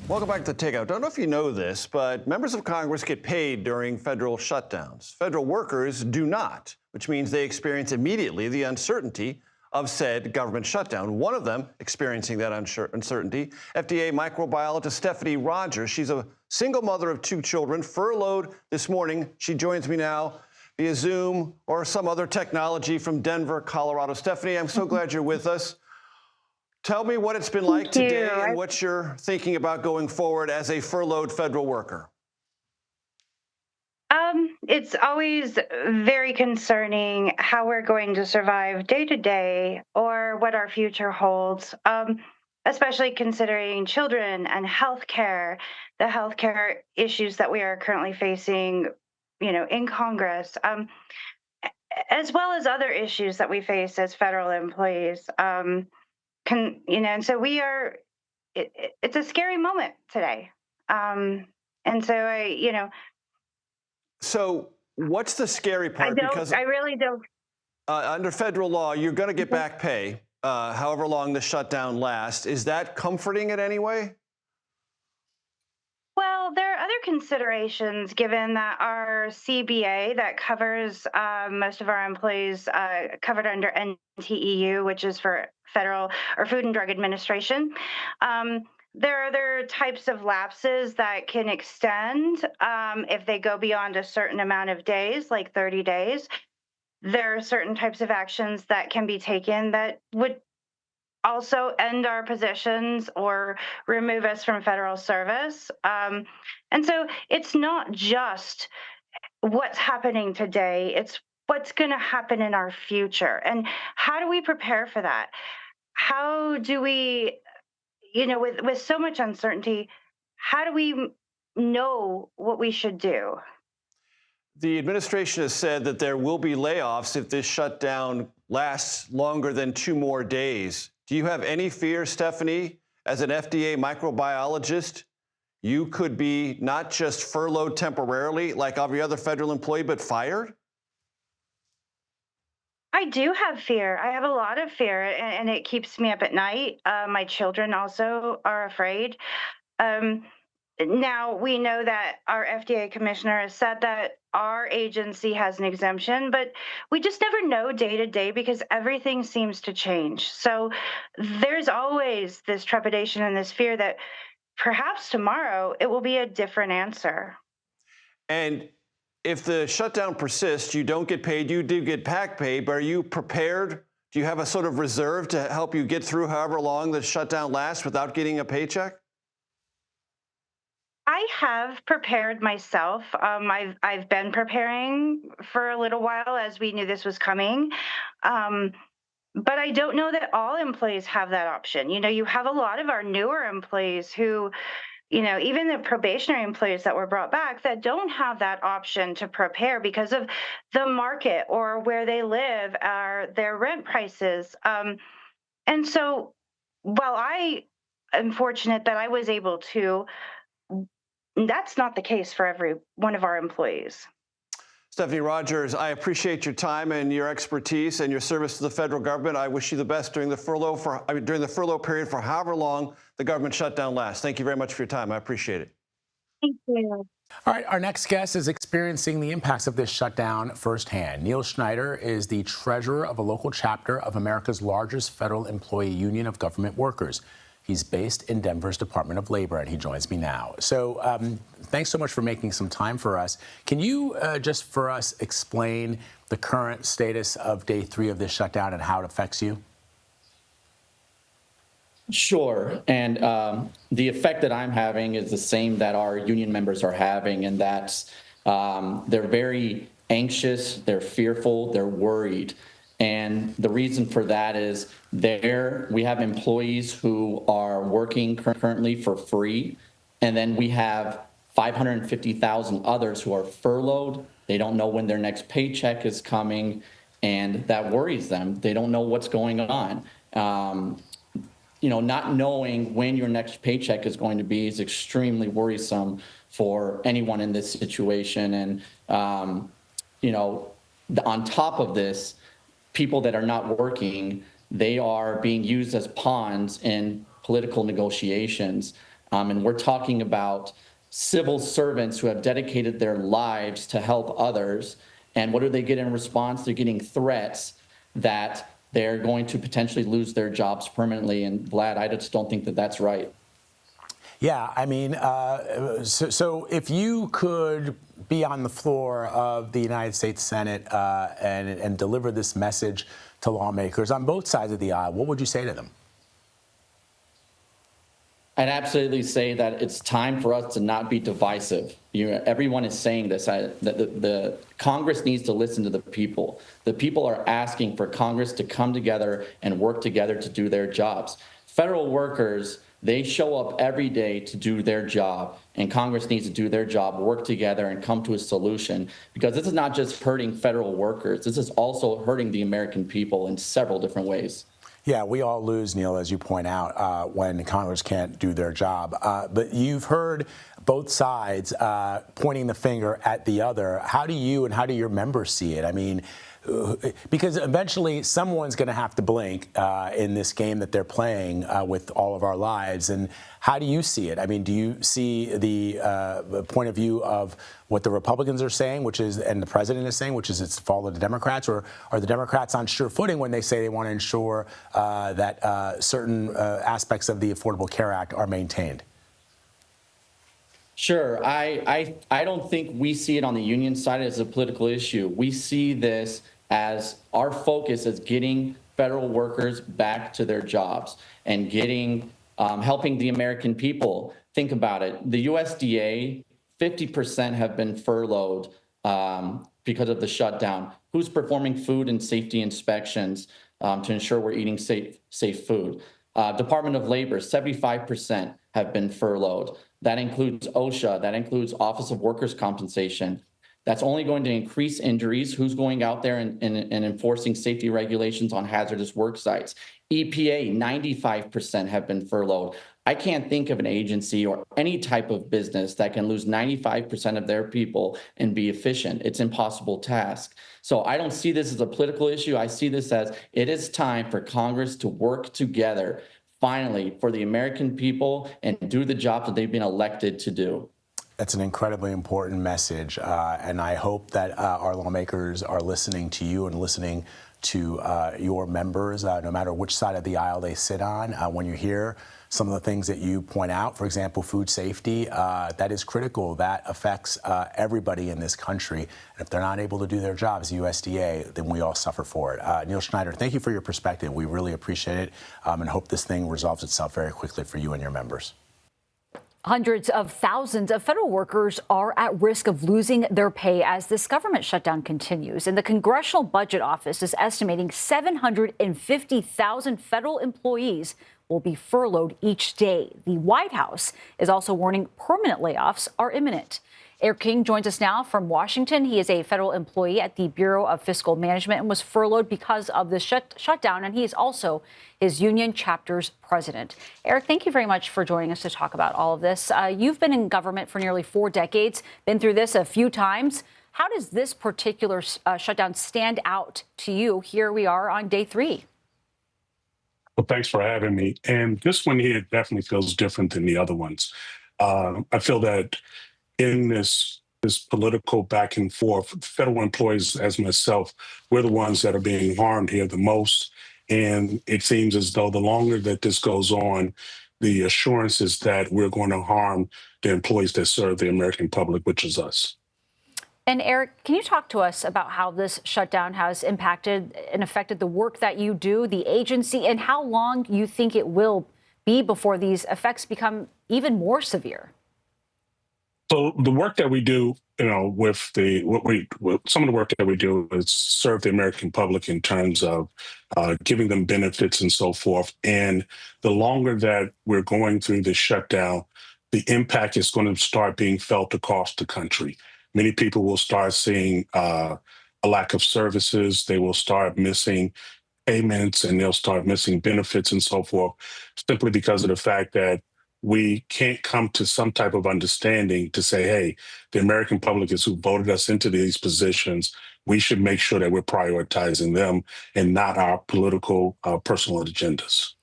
Welcome back to Takeout. Don't know if you know this, but members of Congress get paid during federal shutdowns. Federal workers do not, which means they experience immediately the uncertainty of said government shutdown. One of them experiencing that uncertainty, FDA microbiologist Stephanie Rogers. She's a single mother of 2 children, furloughed this morning. She joins me now via Zoom or some other technology from Denver, Colorado. Stephanie, I'm so glad you're with us. Tell me what it's been like today and what you're thinking about going forward as a furloughed federal worker. It's always very concerning how we're going to survive day to day or what our future holds, especially considering children and healthcare, the healthcare issues that we are currently facing, in Congress, as well as other issues that we face as federal employees. And so it's a scary moment today. And so So what's the scary part? I really don't. Under federal law, you're going to get back pay, however long the shutdown lasts. Is that comforting in any way? Well, there are other considerations given that our CBA that covers most of our employees covered under NTEU, which is for Federal or Food and Drug Administration. There are other types of lapses that can extend if they go beyond a certain amount of days, like 30 days. There are certain types of actions that can be taken that would also end our positions or remove us from federal service. And so it's not just what's happening today, it's what's going to happen in our future. And how do we prepare for that? How do we, with so much uncertainty, how do we know what we should do? The administration has said that there will be layoffs if this shutdown lasts longer than 2 more days. Do you have any fear, Stephanie, as an FDA microbiologist, you could be not just furloughed temporarily like every other federal employee, but fired? I do have fear. I have a lot of fear, and it keeps me up at night. My children also are afraid. Now, we know that our FDA commissioner has said that our agency has an exemption, but we just never know day to day because everything seems to change. So there's always this trepidation and this fear that perhaps tomorrow it will be a different answer. And if the shutdown persists, you don't get paid, you do get back pay, but are you prepared? Do you have a sort of reserve to help you get through however long the shutdown lasts without getting a paycheck? I have prepared myself. I've been preparing for a little while as we knew this was coming. But I don't know that all employees have that option. You have a lot of our newer employees who, even the probationary employees that were brought back that don't have that option to prepare because of the market or where they live or their rent prices. And so while I am fortunate that I was able to, that's not the case for every one of our employees. Stephanie Rogers, I appreciate your time and your expertise and your service to the federal government. I wish you the best during the furlough period for however long the government shutdown lasts. Thank you very much for your time. I appreciate it. Thank you. All right, our next guest is experiencing the impacts of this shutdown firsthand. Neil Schneider is the treasurer of a local chapter of America's largest federal employee union of government workers. He's based in Denver's Department of Labor, and he joins me now. So thanks so much for making some time for us. Can you just for us explain the current status of day 3 of this shutdown and how it affects you? Sure. And the effect that I'm having is the same that our union members are having, and that's they're very anxious, they're fearful, they're worried. And the reason for that is we have employees who are working currently for free, and then we have 550,000 others who are furloughed. They don't know when their next paycheck is coming, and that worries them. They don't know what's going on. Not knowing when your next paycheck is going to be is extremely worrisome for anyone in this situation. And, on top of this, people that are not working, they are being used as pawns in political negotiations. And we're talking about civil servants who have dedicated their lives to help others. And what do they get in response? They're getting threats that they're going to potentially lose their jobs permanently. And Vlad, I just don't think that that's right. Yeah, I mean, so if you could be on the floor of the United States Senate and deliver this message to lawmakers on both sides of the aisle, what would you say to them? I'd absolutely say that it's time for us to not be divisive. Everyone is saying this. The Congress needs to listen to the people. The people are asking for Congress to come together and work together to do their jobs. Federal workers, they show up every day to do their job, and Congress needs to do their job, work together, and come to a solution, because this is not just hurting federal workers. This is also hurting the American people in several different ways. Yeah, we all lose, Neil, as you point out, when Congress can't do their job. But you've heard both sides pointing the finger at the other. How do you and how do your members see it? I mean, because eventually someone's going to have to blink in this game that they're playing with all of our lives. And how do you see it? I mean, do you see the point of view of what the Republicans are saying, which is, and the president is saying, which is it's to follow the Democrats, or are the Democrats on sure footing when they say they want to ensure that certain aspects of the Affordable Care Act are maintained? Sure. I don't think we see it on the union side as a political issue. We see this as our focus is getting federal workers back to their jobs and getting helping the American people. Think about it. The USDA, 50% have been furloughed because of the shutdown. Who's performing food and safety inspections to ensure we're eating safe food? Department of Labor, 75% have been furloughed. That includes OSHA. That includes Office of Workers' Compensation. That's only going to increase injuries. Who's going out there and enforcing safety regulations on hazardous work sites? EPA, 95% have been furloughed. I can't think of an agency or any type of business that can lose 95% of their people and be efficient. It's an impossible task. So I don't see this as a political issue. I see this as it is time for Congress to work together, finally, for the American people and do the job that they've been elected to do. That's an incredibly important message, and I hope that our lawmakers are listening to you and listening to your members, no matter which side of the aisle they sit on. When you hear some of the things that you point out, for example, food safety, that is critical. That affects everybody in this country. And if they're not able to do their jobs, USDA, then we all suffer for it. Neil Schneider, thank you for your perspective. We really appreciate it and hope this thing resolves itself very quickly for you and your members. Hundreds of thousands of federal workers are at risk of losing their pay as this government shutdown continues. And the Congressional Budget Office is estimating 750,000 federal employees will be furloughed each day. The White House is also warning permanent layoffs are imminent. Errick King joins us now from Washington. He is a federal employee at the Bureau of Fiscal Management and was furloughed because of the shutdown. And he is also his union chapter's president. Errick, thank you very much for joining us to talk about all of this. You've been in government for nearly 4 decades, been through this a few times. How does this particular shutdown stand out to you? Here we are on day 3. Well, thanks for having me. And this one here definitely feels different than the other ones. I feel that in this political back and forth, federal employees as myself, we're the ones that are being harmed here the most. And it seems as though the longer that this goes on, the assurance is that we're going to harm the employees that serve the American public, which is us. And Errick, can you talk to us about how this shutdown has impacted and affected the work that you do, the agency, and how long you think it will be before these effects become even more severe? So the work that we do, with some of the work that we do is serve the American public in terms of giving them benefits and so forth. And the longer that we're going through this shutdown, the impact is going to start being felt across the country. Many people will start seeing a lack of services. They will start missing payments and they'll start missing benefits and so forth, simply because of the fact that we can't come to some type of understanding to say, hey, the American public is who voted us into these positions. We should make sure that we're prioritizing them and not our political personal agendas.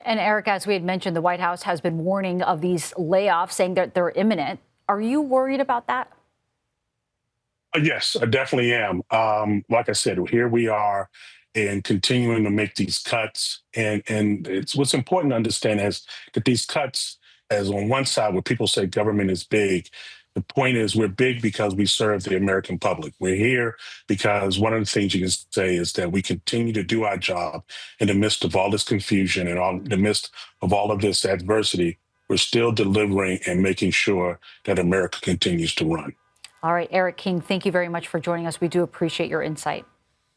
And Eric, as we had mentioned, the White House has been warning of these layoffs, saying that they're imminent. Are you worried about that? Yes, I definitely am. Like I said, here we are and continuing to make these cuts. And it's what's important to understand is that these cuts, as on one side where people say government is big, the point is we're big because we serve the American public. We're here because one of the things you can say is that we continue to do our job in the midst of all this confusion and in the midst of all of this adversity. We're still delivering and making sure that America continues to run. All right, Errick King, thank you very much for joining us. We do appreciate your insight.